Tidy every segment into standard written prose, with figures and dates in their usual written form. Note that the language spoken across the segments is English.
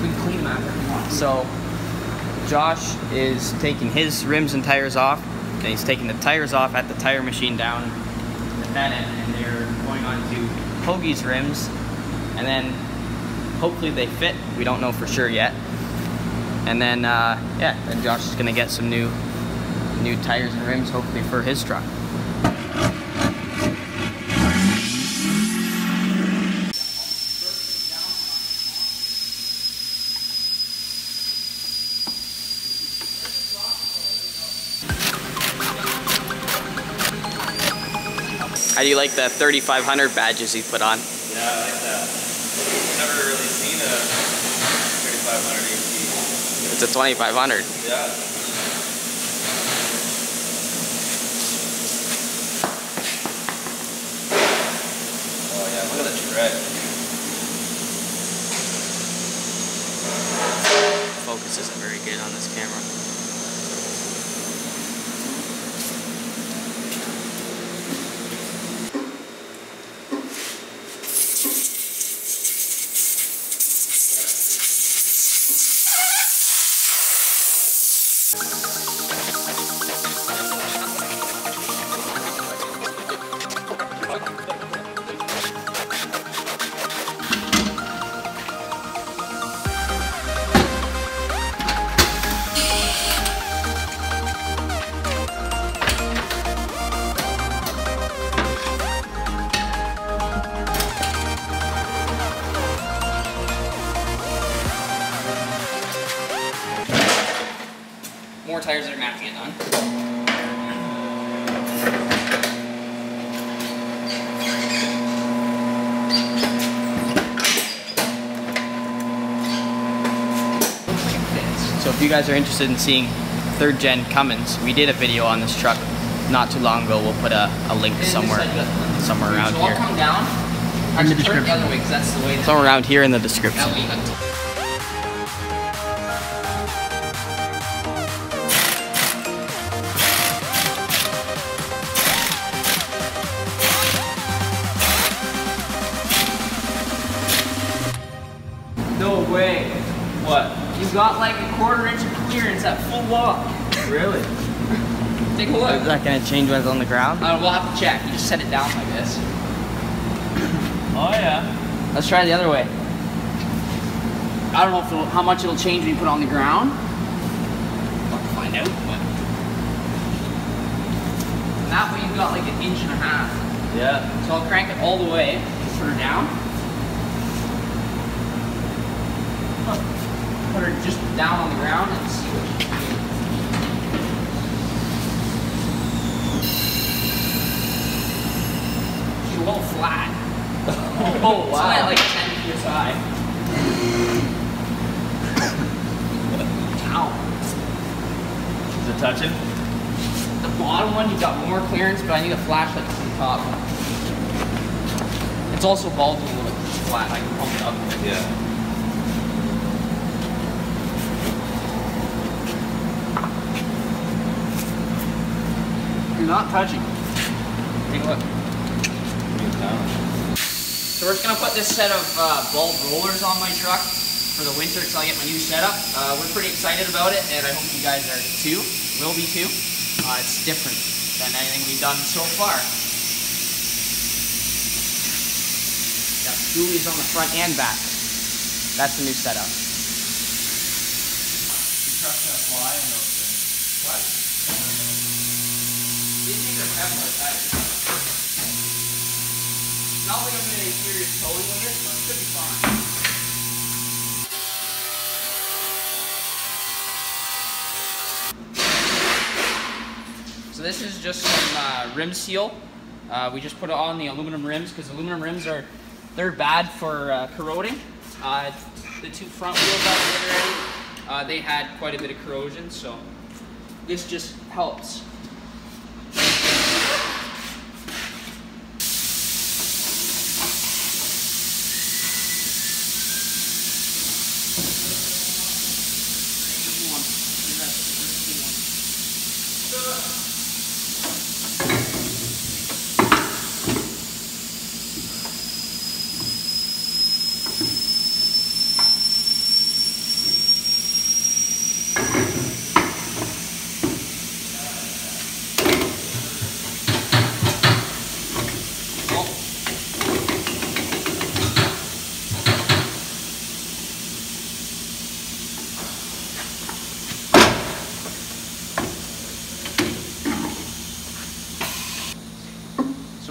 We can clean them after we want. So Josh is taking his rims and tires off, and he's taking the tires off at the tire machine down at that end, and they're going on to Hoagie's rims, and then hopefully they fit. We don't know for sure yet. And then yeah, then Josh is gonna get some new tires and rims, hopefully for his truck. How do you like the 3,500 badges he put on? Yeah, I like that. I've never really seen a 3,500 EP. It's a 2,500. Yeah. Oh yeah, look at the tread. Focus isn't very good on this camera. More tires are gonna have to get done. So if you guys are interested in seeing 3rd gen Cummins, we did a video on this truck not too long ago. We'll put a link somewhere around So I'll here. come down. Actually, turn it the other way because that's the way. Somewhere around here in the description. That way you got No way. What? You got like a 1/4 inch of clearance at full lock. Really? Take a look. Is that going to change when it's on the ground? We'll have to check. You just set it down like this. Oh yeah. Let's try the other way. I don't know if how much it'll change when you put it on the ground. We'll have to find out. But and that way you've got like 1.5 inches. Yeah. So I'll crank it all the way. Put her down. Put her just down on the ground and see what she can do. She's a little flat. Oh, It's only at like 10 psi. Ow. Is it touching? The bottom one, you've got more clearance, but I need a flashlight from the top. It's also bulging a little bit flat. I can pump it up. Yeah. You're not touching. Take a look. So we're just gonna put this set of bulb rollers on my truck for the winter until I get my new setup. We're pretty excited about it, and I hope you guys are too. Will be too. It's different than anything we've done so far. Got spoolies on the front and back. That's the new setup. The truck's gonna fly in those things. What? These things are heavy like that. Not like I'm doing any serious towing with it, so it should be fine. So this is just some rim seal. We just put it on the aluminum rims because aluminum rims they're bad for corroding. The 2 front wheels that we did already, they had quite a bit of corrosion, so this just helps.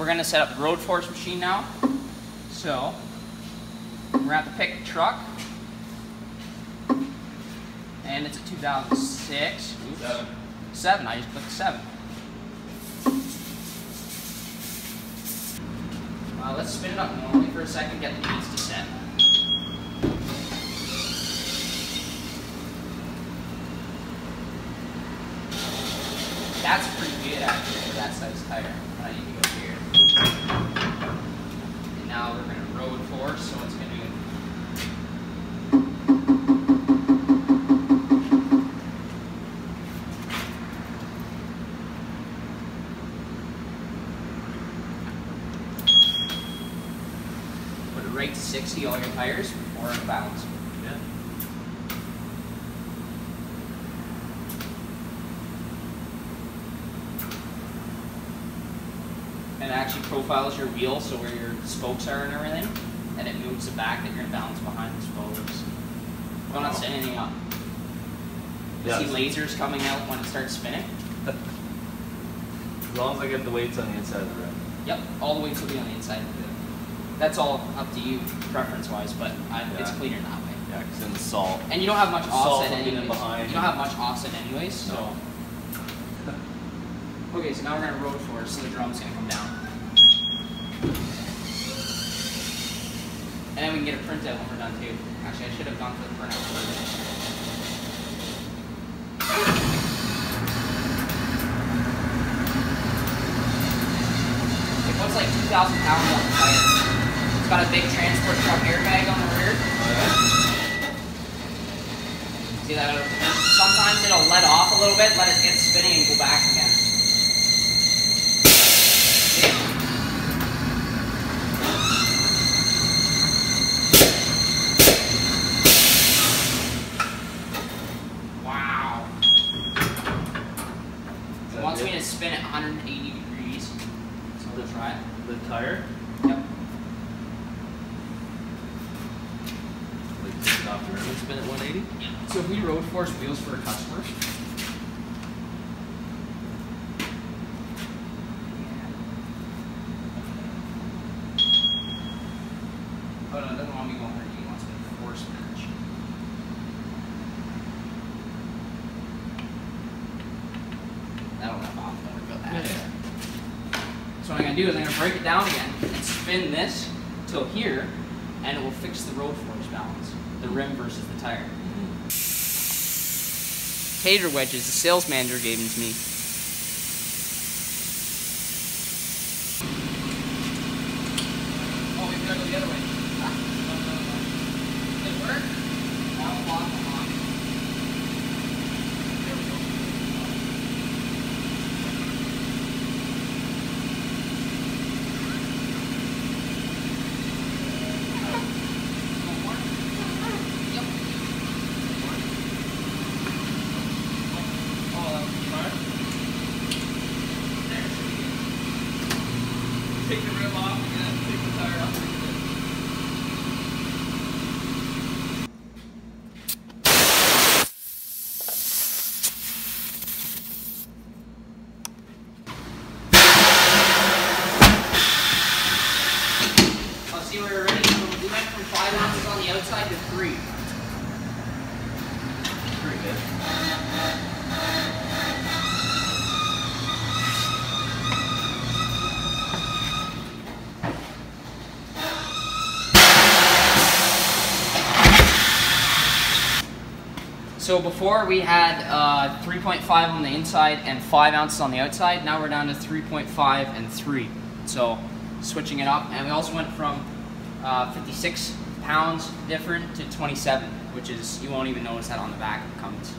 we're gonna set up the road force machine now. So we're gonna have to pick the truck. And it's a 2006. Oops. 7. I just clicked 7. Let's spin it up normally for a second, get the beats to set. That's pretty good actually for that size tire. I need to go here. And now we're going to road force, so it's going to put it right to 60 all your tires before it bounce. Yeah. And it actually profiles your wheel, so where your spokes are and everything, and it moves it back that you're going to balance behind the spokes. Don't have to set anything up. You see lasers coming out when it starts spinning? As long as I get the weights on the inside of the rim. Yep, all the weights will be on the inside. That's all up to you, preference-wise, but it's cleaner that way. Yeah, because then the salt. And you don't have much offset anyways. Behind. You don't have much offset anyways, so. No. Okay, so now we're going to road force, so the drum's going to come down. And then we can get a printout when we're done too. Actually, I should have gone for the printout first. It puts like 2,000 pounds on the tire. It's got a big transport truck airbag on the rear. See that? Sometimes it'll let off a little bit, let it get spinning and go back again. Wow. It wants me to spin at 180 degrees. So we'll try it. The tire? Yep. Like take it off the rim and spin at 180? Yeah. So if we road force wheels for a customer, oh no, it doesn't want me going 180, it wants me to force match. That'll let off, don't worry about that. Yeah. So what I'm going to do is I'm going to break it down again and spin this till here, and it will fix the road force balance, the rim versus the tire. Tater wedges, the sales manager gave them to me. Oh, we've got to go the other way. Did it work? Now we'll lock them on. There we go. One more? Yep. Oh, that was smart. There, should be good. Take the rim off again, take the tire off. Oh, see, we're ready. We went from 5 ounces on the outside to 3. Pretty good. So before we had 3.5 on the inside and 5 ounces on the outside. Now we're down to 3.5 and 3. So switching it up, and we also went from 56 pounds different to 27, which is, you won't even notice that on the back of the Cummins.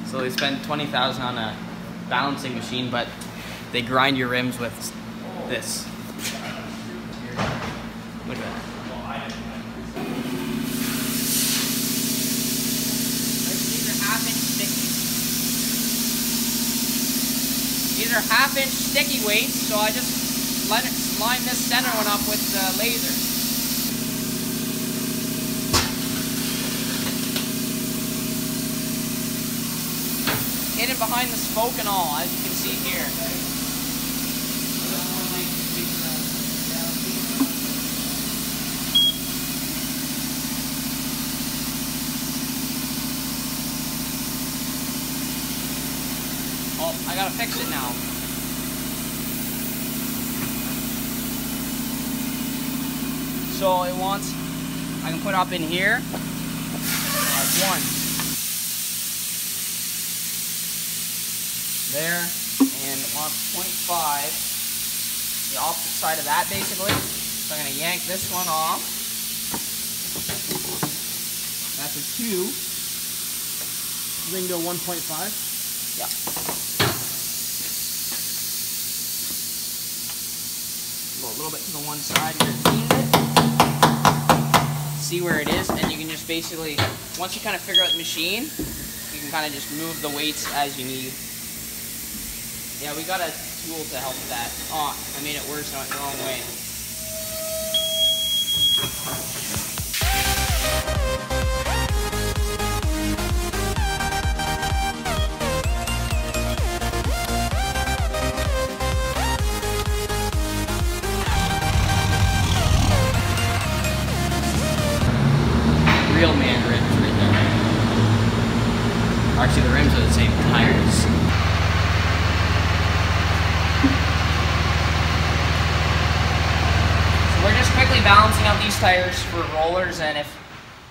So they spend $20,000 on a balancing machine, but they grind your rims with this. Look at that. These are half-inch sticky. These are half-inch sticky weights, so I just line this center one up with the laser. Hidden behind the spoke and all, as you can see here. Well, I gotta fix it now. So it wants, I can put up in here, 1. There, and it wants 0.5, the opposite side of that basically. So I'm gonna yank this one off. That's a 2. We can go 1.5? Yeah. Go a little bit to the one side here, clean it. See where it is, and you can just basically, once you kind of figure out the machine, you can kind of just move the weights as you need. Yeah, we got a tool to help with that. Oh, I made it worse the wrong way. Real man rims right there. Actually, the rims are the same tires. So we're just quickly balancing out these tires for rollers, and if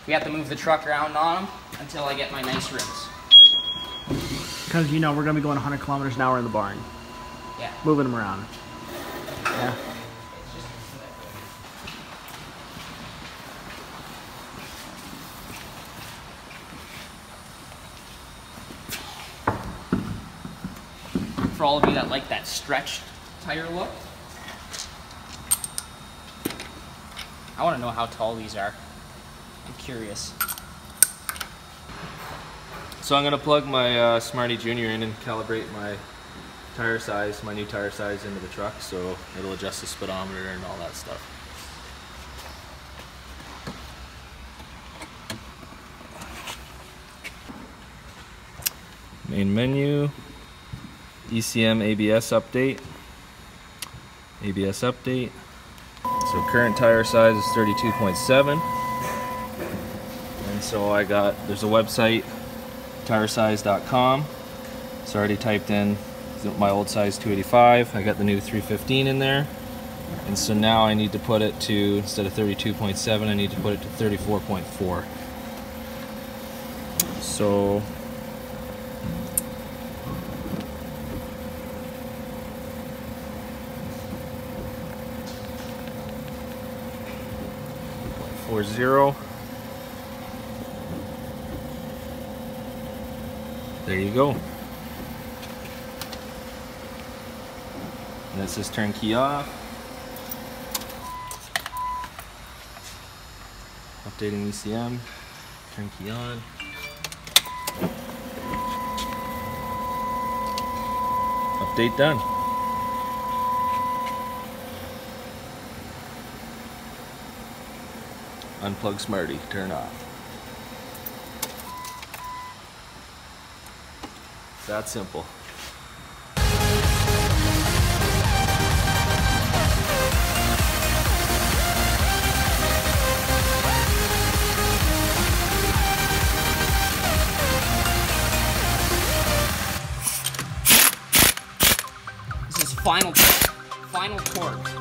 we have to move the truck around on them until I get my nice rims. Because, you know, we're going to be going 100 kilometers an hour in the barn. Yeah. Moving them around. Yeah. For all of you that like that stretched tire look, I want to know how tall these are. I'm curious. So I'm going to plug my Smarty Junior in and calibrate my tire size, my new tire size into the truck, so it'll adjust the speedometer and all that stuff. Main menu, ECM ABS update. ABS update. So current tire size is 32.7. And so there's a website, tiresize.com. So I already typed in my old size 285. I got the new 315 in there. And so now I need to put it to, instead of 32.7, I need to put it to 34.4. So .40. There you go. And it says turn key off. Updating ECM. Turn key on. Update done. Unplug Smarty, turn off. It's that simple. This is final torque.